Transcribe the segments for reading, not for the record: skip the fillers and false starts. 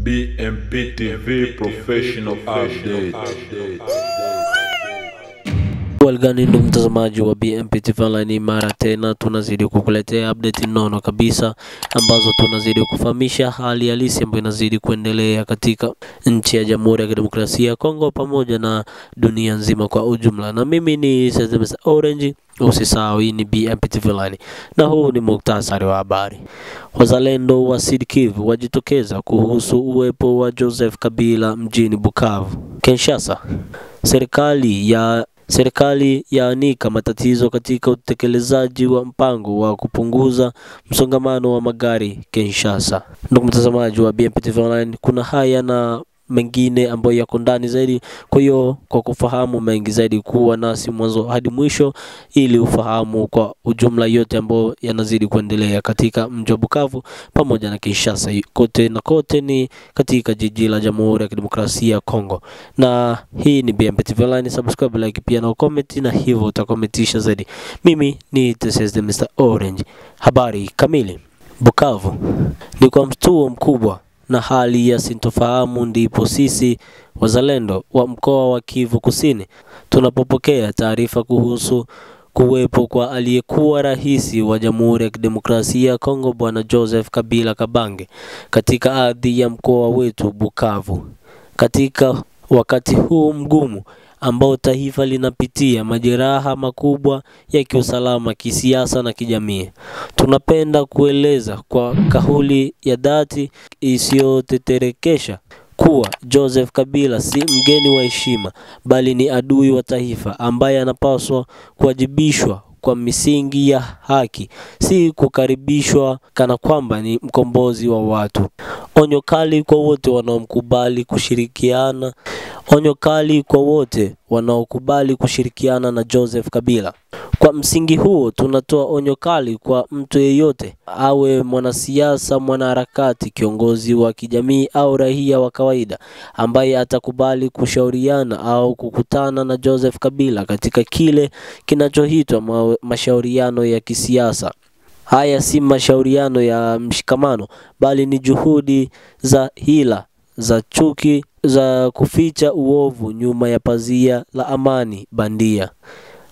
BMP TV Professional Update. Walgani ndo mtazamaji wa BMP TV Online, mara tena tunazidi kukuletea update nono kabisa ambazo tunazidi kufahamisha hali halisi ambayo inazidi kuendelea katika nchi ya Jamhuri ya Kidemokrasia ya Kongo pamoja na dunia nzima kwa ujumla. Na mimi ni Mr. Orange, usisahau hii ni BMP TV Online na huu ni muktasari wa habari. Wazalendo wa Sud Kivu wajitokeza kuhusu uwepo wa Joseph Kabila mjini Bukavu. Kinshasa, Serikali yaanika matatizo katika utekelezaji wa mpango wa kupunguza msongamano wa magari Kinshasa. Ndugu mtazamaji wa BMP TV Online, kuna haya na mengine ambayo yako ndani zaidi. Kwa hiyo kwa kufahamu mengi zaidi, kuwa nasi mwanzo hadi mwisho ili ufahamu kwa ujumla yote ambayo yanazidi kuendelea katika mji wa Bukavu pamoja na Kinshasa. Kote na kote ni katika jiji la Jamhuri ya Kidemokrasia ya Kongo. Na hii ni BMP TV Online, subscribe, like pia na comment, na hivyo utakometisha zaidi. Mimi ni Mr. Orange. Habari kamili. Bukavu ni kwa mshtuo mkubwa na hali ya sintofahamu ndipo sisi wazalendo wa mkoa wa Kivu Kusini tunapopokea taarifa kuhusu kuwepo kwa aliyekuwa rais wa Jamhuri ya Kidemokrasia ya Kongo Bwana Joseph Kabila Kabange katika ardhi ya mkoa wetu Bukavu. Katika wakati huu mgumu ambao taifa linapitia majeraha makubwa ya kiusalama, kisiasa na kijamii, tunapenda kueleza kwa kauli ya dhati isiyoteterekesha kuwa Joseph Kabila si mgeni wa heshima, bali ni adui wa taifa ambaye anapaswa kuwajibishwa kwa misingi ya haki, si kukaribishwa kana kwamba ni mkombozi wa watu. Onyo kali kwa wote wanaokubali kushirikiana na Joseph Kabila. Kwa msingi huo tunatoa onyo kali kwa mtu yeyote, awe mwanasiasa, mwanaharakati, kiongozi wa kijamii au raia wa kawaida, ambaye atakubali kushauriana au kukutana na Joseph Kabila katika kile kinachoitwa mashauriano ya kisiasa. Haya si mashauriano ya mshikamano, bali ni juhudi za hila, za chuki, za kuficha uovu nyuma ya pazia la amani bandia.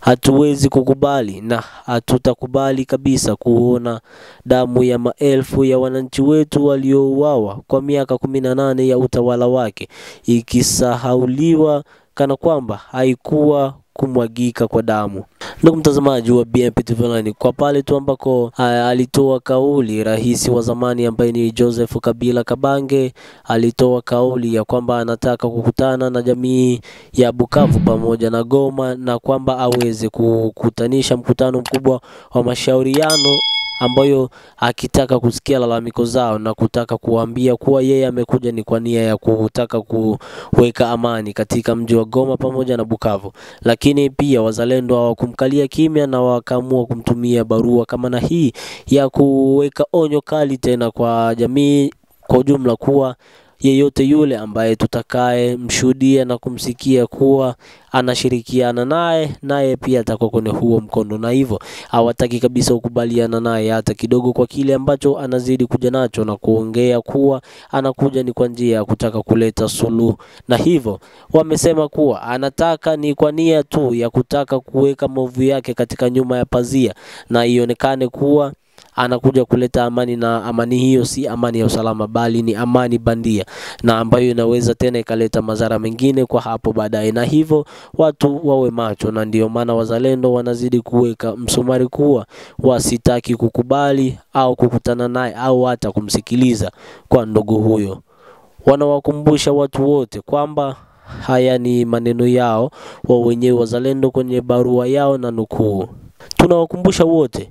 Hatuwezi kukubali na hatutakubali kabisa kuona damu ya maelfu ya wananchi wetu waliouawa kwa miaka 18 ya utawala wake ikisahauliwa kana kwamba haikuwa kumwagika kwa damu. Ndugu mtazamaji wa BMP TV Online, kwa pale tu ambako alitoa kauli rais wa zamani ambaye ni Joseph Kabila Kabange, alitoa kauli ya kwamba anataka kukutana na jamii ya Bukavu pamoja na Goma, na kwamba aweze kukutanisha mkutano mkubwa wa mashauriano ambayo akitaka kusikia lalamiko zao na kutaka kuambia kuwa yeye amekuja ni kwa nia ya kutaka kuweka amani katika mji wa Goma pamoja na Bukavu. Lakini pia wazalendo hawakumkalia kimya na wakaamua kumtumia barua kama na hii ya kuweka onyo kali tena kwa jamii kwa ujumla, kuwa yeyote yule ambaye tutakaye mshuhudia na kumsikia kuwa anashirikiana naye pia atakuwa kwenye huo mkondo, na hivyo hawataki kabisa kukubaliana naye hata kidogo kwa kile ambacho anazidi kuja nacho, na kuongea kuwa anakuja ni kwa njia ya kutaka kuleta suluhu. Na hivyo wamesema kuwa anataka ni kwa nia tu ya kutaka kuweka maovu yake katika nyuma ya pazia na ionekane kuwa anakuja kuleta amani, na amani hiyo si amani ya usalama bali ni amani bandia, na ambayo inaweza tena ikaleta madhara mengine kwa hapo baadaye. Na hivyo watu wawe macho, na ndio maana wazalendo wanazidi kuweka msumari kuwa wasitaki kukubali au kukutana naye au hata kumsikiliza kwa ndugu huyo. Wanawakumbusha watu wote kwamba haya ni maneno yao wa wenyewe wazalendo kwenye barua yao, na nukuu: tunawakumbusha wote,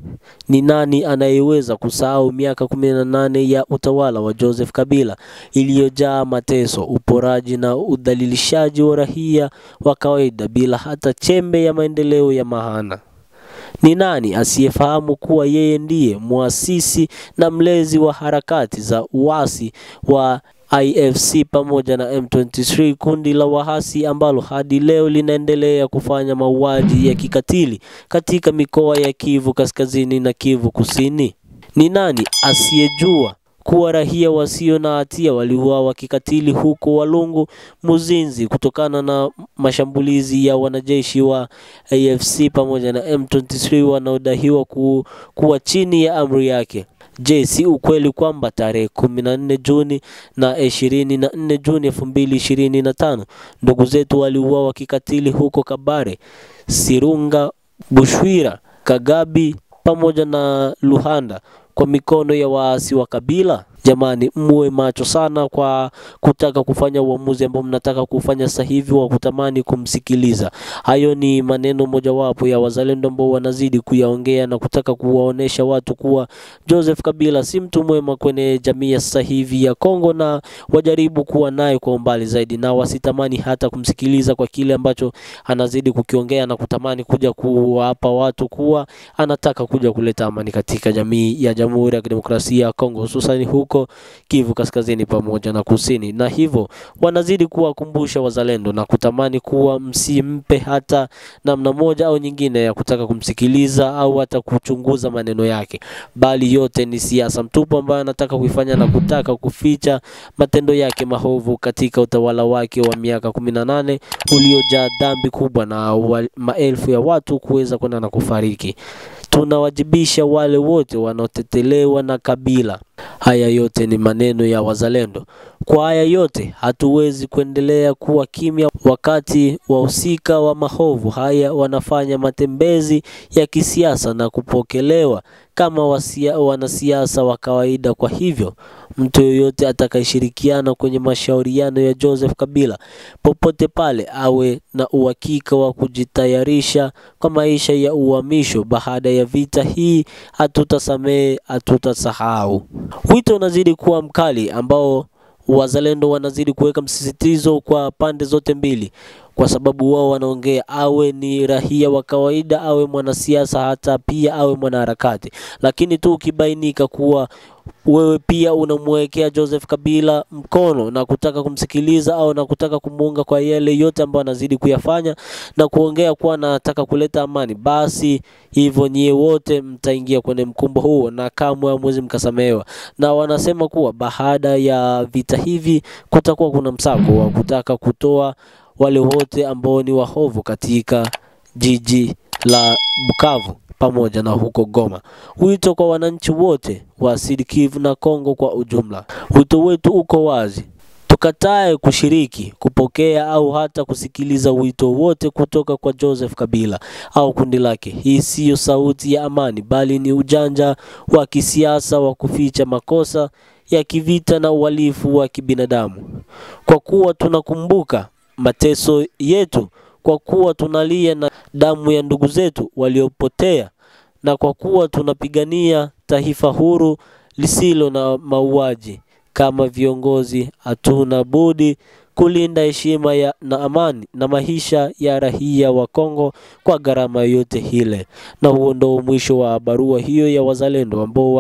ni nani anayeweza kusahau miaka 18 ya utawala wa Joseph Kabila iliyojaa mateso, uporaji na udhalilishaji wa raia wa kawaida bila hata chembe ya maendeleo ya maana? Ni nani asiyefahamu kuwa yeye ndiye muasisi na mlezi wa harakati za uasi wa IFC pamoja na M23, kundi la wahasi ambalo hadi leo linaendelea kufanya mauaji ya kikatili katika mikoa ya Kivu Kaskazini na Kivu Kusini? Ni nani asiyejua kuwa raia wasio na hatia waliuawa kikatili huko Walungu Muzinzi kutokana na mashambulizi ya wanajeshi wa AFC pamoja na M23 wanaodaiwa kuwa chini ya amri yake. Je, si ukweli kwamba tarehe 14 Juni na 24 Juni 2025 ndugu zetu waliuawa kikatili huko Kabare, Sirunga, Bushwira, Kagabi pamoja na Luhanda kwa mikono ya waasi wa Kabila? Jamani, muwe macho sana kwa kutaka kufanya uamuzi ambao mnataka kufanya sasa hivi wa kutamani kumsikiliza. Hayo ni maneno mojawapo ya wazalendo ambao wanazidi kuyaongea na kutaka kuwaonesha watu kuwa Joseph Kabila si mtu mwema kwenye jamii ya sasa hivi ya Kongo, na wajaribu kuwa naye kwa umbali zaidi na wasitamani hata kumsikiliza kwa kile ambacho anazidi kukiongea na kutamani kuja kuwapa watu kuwa anataka kuja kuleta amani katika jamii ya Jamhuri ya Kidemokrasia ya Kongo, hususan huko Kivu Kaskazini pamoja na Kusini. Na hivyo wanazidi kuwakumbusha wazalendo na kutamani kuwa msimpe hata namna moja au nyingine ya kutaka kumsikiliza au hata kuchunguza maneno yake, bali yote ni siasa mtupu ambayo anataka kuifanya na kutaka kuficha matendo yake mahovu katika utawala wake wa miaka 18 uliojaa dhambi kubwa na maelfu ya watu kuweza kwenda na kufariki. Tunawajibisha wale wote wanaotetelewa na Kabila. Haya yote ni maneno ya wazalendo. Kwa haya yote hatuwezi kuendelea kuwa kimya wakati wahusika wa mahovu haya wanafanya matembezi ya kisiasa na kupokelewa kama wanasiasa wa kawaida. Kwa hivyo mtu yoyote atakayeshirikiana kwenye mashauriano ya Joseph Kabila popote pale awe na uhakika wa kujitayarisha kwa maisha ya uhamisho baada ya vita hii. Hatutasamehe, hatutasahau. Wito unazidi kuwa mkali ambao wazalendo wanazidi kuweka msisitizo kwa pande zote mbili, kwa sababu wao wanaongea awe ni raia wa kawaida, awe mwanasiasa, hata pia awe mwanaharakati. Lakini tu ukibainika kuwa wewe pia unamwekea Joseph Kabila mkono na kutaka kumsikiliza au na kutaka kumuunga kwa yale yote ambayo anazidi kuyafanya na kuongea kuwa anataka kuleta amani, basi hivyo nyie wote mtaingia kwenye mkumbo huo na kamwe hamwezi mkasamehewa. Na wanasema kuwa baada ya vita hivi kutakuwa kuna msako wa kutaka kutoa wale wote ambao ni wahovu katika jiji la Bukavu pamoja na huko Goma. Wito kwa wananchi wote wa Sud Kivu na Kongo kwa ujumla. Wito wetu uko wazi. Tukatae kushiriki, kupokea au hata kusikiliza wito wote kutoka kwa Joseph Kabila au kundi lake. Hii siyo sauti ya amani, bali ni ujanja wa kisiasa wa kuficha makosa ya kivita na uhalifu wa kibinadamu. Kwa kuwa tunakumbuka mateso yetu, kwa kuwa tunalia na damu ya ndugu zetu waliopotea, na kwa kuwa tunapigania taifa huru lisilo na mauaji, kama viongozi hatuna budi kulinda heshima na amani na maisha ya raia wa Kongo kwa gharama yote ile. Na huo ndio mwisho wa barua hiyo ya wazalendo ambao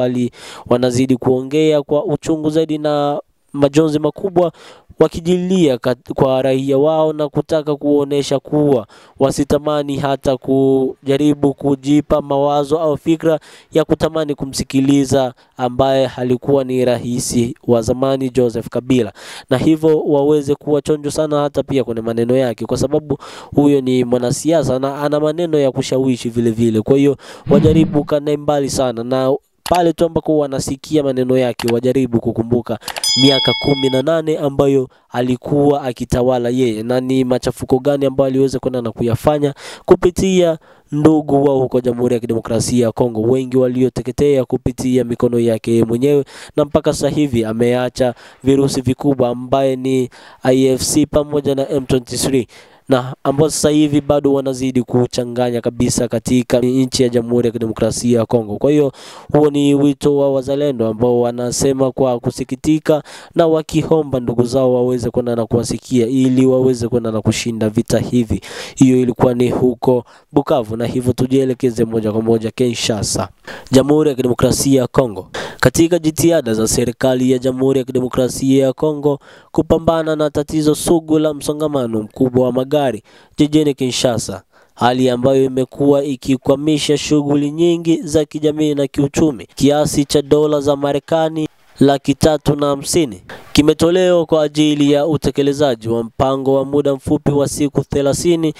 wanazidi kuongea kwa uchungu zaidi na majonzi makubwa, wakijilia kwa raia wao na kutaka kuonesha kuwa wasitamani hata kujaribu kujipa mawazo au fikra ya kutamani kumsikiliza ambaye halikuwa ni rais wa zamani Joseph Kabila, na hivyo waweze kuwa chonjo sana hata pia kwenye maneno yake, kwa sababu huyo ni mwanasiasa na ana maneno ya kushawishi vile vile. Kwa hiyo wajaribu kana mbali sana, na pale tu ambako wanasikia maneno yake wajaribu kukumbuka miaka 18 ambayo alikuwa akitawala yeye, na ni machafuko gani ambayo aliweza kwenda na kuyafanya kupitia ndugu wao huko Jamhuri ya Kidemokrasia ya Kongo, wengi walioteketea kupitia mikono yake mwenyewe. Na mpaka sasa hivi ameacha virusi vikubwa ambaye ni AFC pamoja na M23, na ambao sasa hivi bado wanazidi kuchanganya kabisa katika nchi ya Jamhuri ya Kidemokrasia ya Kongo. Kwa hiyo huo ni wito wa wazalendo ambao wanasema kwa kusikitika na wakiomba ndugu zao waweze kwenda na kuwasikia ili waweze kwenda na kushinda vita hivi. Hiyo ilikuwa ni huko Bukavu, na hivyo tujielekeze moja kwa moja Kinshasa, Jamhuri ya Kidemokrasia ya Kongo. Katika jitihada za serikali ya Jamhuri ya Kidemokrasia ya Kongo kupambana na tatizo sugu la msongamano mkubwa wa magari jijini Kinshasa, hali ambayo imekuwa ikikwamisha shughuli nyingi za kijamii na kiuchumi, kiasi cha dola za Marekani 350,000 kimetolewa kwa ajili ya utekelezaji wa mpango wa muda mfupi wa siku 30.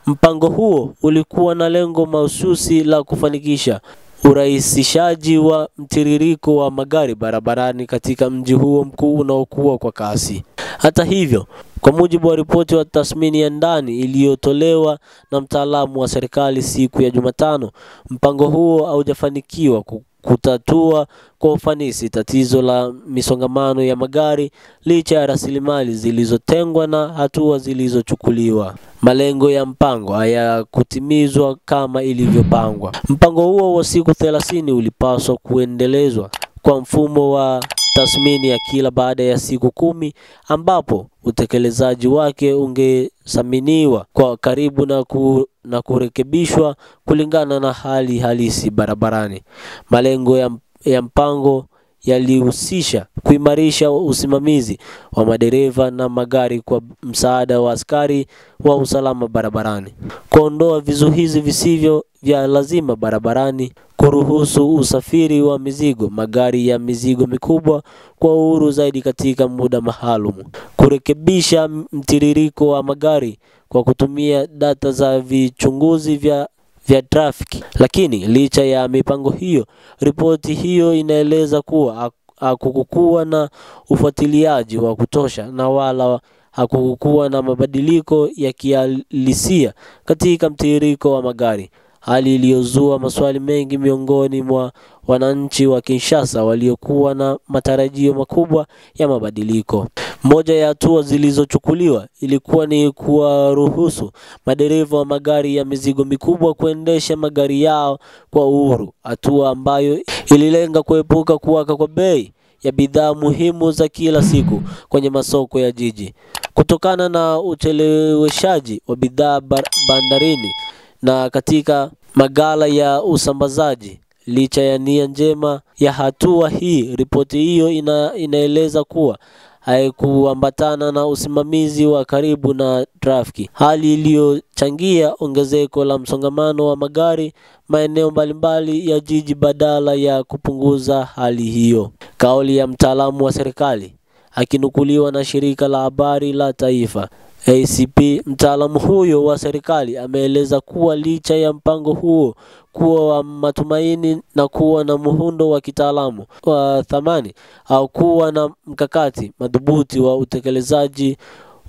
Mpango huo ulikuwa na lengo mahususi la kufanikisha urahisishaji wa mtiririko wa magari barabarani katika mji huo mkuu unaokuwa kwa kasi. Hata hivyo, kwa mujibu wa ripoti wa tathmini ya ndani iliyotolewa na mtaalamu wa serikali siku ya Jumatano, mpango huo haujafanikiwa kutatua kwa ufanisi tatizo la misongamano ya magari licha ya rasilimali zilizotengwa na hatua zilizochukuliwa. Malengo ya mpango hayakutimizwa kama ilivyopangwa. Mpango huo wa siku 30 ulipaswa kuendelezwa kwa mfumo wa tathmini ya kila baada ya siku 10 ambapo utekelezaji wake ungesaminiwa kwa karibu na kurekebishwa kulingana na hali halisi barabarani. Malengo ya mpango yalihusisha kuimarisha usimamizi wa madereva na magari kwa msaada wa askari wa usalama barabarani, kuondoa vizuizi visivyo vya lazima barabarani, kuruhusu usafiri wa mizigo, magari ya mizigo mikubwa kwa uhuru zaidi katika muda maalum, kurekebisha mtiririko wa magari kwa kutumia data za vichunguzi vya trafiki. Lakini licha ya mipango hiyo, ripoti hiyo inaeleza kuwa hakukuwa na ufuatiliaji wa kutosha na wala hakukuwa na mabadiliko ya kihalisia katika mtiririko wa magari, hali iliyozua maswali mengi miongoni mwa wananchi wa Kinshasa waliokuwa na matarajio makubwa ya mabadiliko. Moja ya hatua zilizochukuliwa ilikuwa ni kuwaruhusu madereva wa magari ya mizigo mikubwa kuendesha magari yao kwa uhuru, hatua ambayo ililenga kuepuka kuwaka kwa bei ya bidhaa muhimu za kila siku kwenye masoko ya jiji. Kutokana na ucheleweshaji wa bidhaa bandarini na katika magala ya usambazaji, licha ya nia njema ya hatua hii, ripoti hiyo inaeleza kuwa haikuambatana na usimamizi wa karibu na trafiki, hali iliyochangia ongezeko la msongamano wa magari maeneo mbalimbali ya jiji badala ya kupunguza hali hiyo. Kauli ya mtaalamu wa serikali akinukuliwa na shirika la habari la taifa ACP, mtaalamu huyo wa serikali ameeleza kuwa licha ya mpango huo kuwa wa matumaini na kuwa na muundo wa kitaalamu wa thamani au kuwa na mkakati madhubuti wa utekelezaji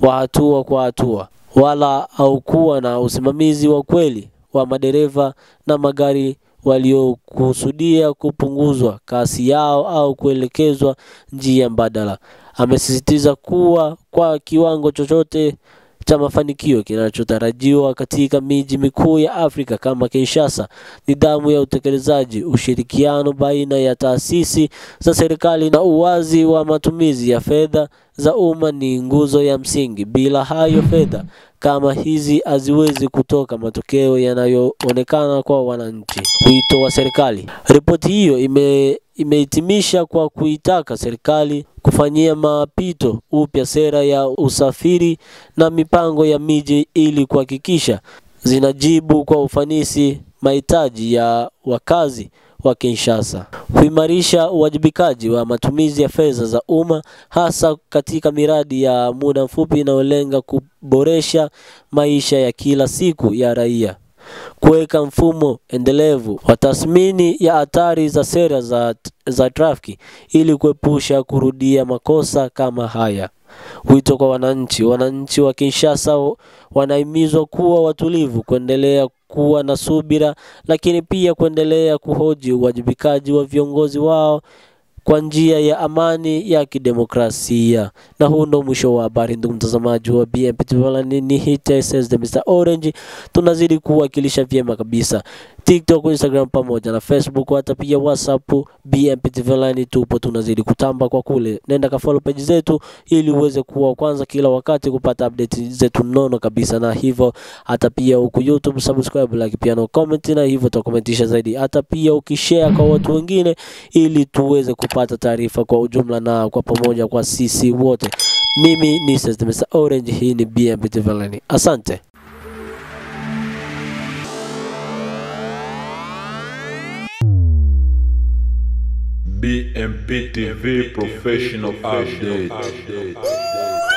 wa hatua kwa hatua, wala au kuwa na usimamizi wa kweli wa madereva na magari waliokusudia kupunguzwa kasi yao au kuelekezwa njia mbadala. Amesisitiza kuwa kwa kiwango chochote cha mafanikio kinachotarajiwa katika miji mikuu ya Afrika kama Kinshasa, nidhamu ya utekelezaji, ushirikiano baina ya taasisi za serikali na uwazi wa matumizi ya fedha za umma ni nguzo ya msingi. Bila hayo, fedha kama hizi haziwezi kutoka matokeo yanayoonekana kwa wananchi. Wito wa serikali. Ripoti hiyo imehitimisha kwa kuitaka serikali kufanyia mapito upya sera ya usafiri na mipango ya miji ili kuhakikisha zinajibu kwa ufanisi mahitaji ya wakazi wa Kinshasa. Kuimarisha uwajibikaji wa matumizi ya fedha za umma hasa katika miradi ya muda mfupi inayolenga kuboresha maisha ya kila siku ya raia. Kuweka mfumo endelevu wa tathmini ya hatari za sera za trafiki ili kuepusha kurudia makosa kama haya. Wito kwa wananchi. Wananchi wa Kinshasa wanahimizwa kuwa watulivu, kuendelea kuwa na subira, lakini pia kuendelea kuhoji uwajibikaji wa viongozi wao kwa njia ya amani ya kidemokrasia. Na huu ndo mwisho wa habari, ndugu mtazamaji wa BMP TV. Ni hit says the Mr. Orange. Tunazidi kuwakilisha vyema kabisa TikTok, Instagram pamoja na Facebook, hata pia WhatsApp. BMP TV tupo, tunazidi kutamba kwa kule. Nenda ka follow page zetu ili uweze kuwa kwanza kila wakati kupata update zetu nono kabisa. Na hivyo hata pia huku YouTube subscribe, like pia no comment, na hivyo tutakomentisha zaidi. Hata pia ukishare kwa watu wengine ili tuweze kupata taarifa kwa ujumla na kwa pamoja kwa sisi wote. Mimi ni Mr. Orange, hii ni BMP TV. Asante. BMP TV Professional Update.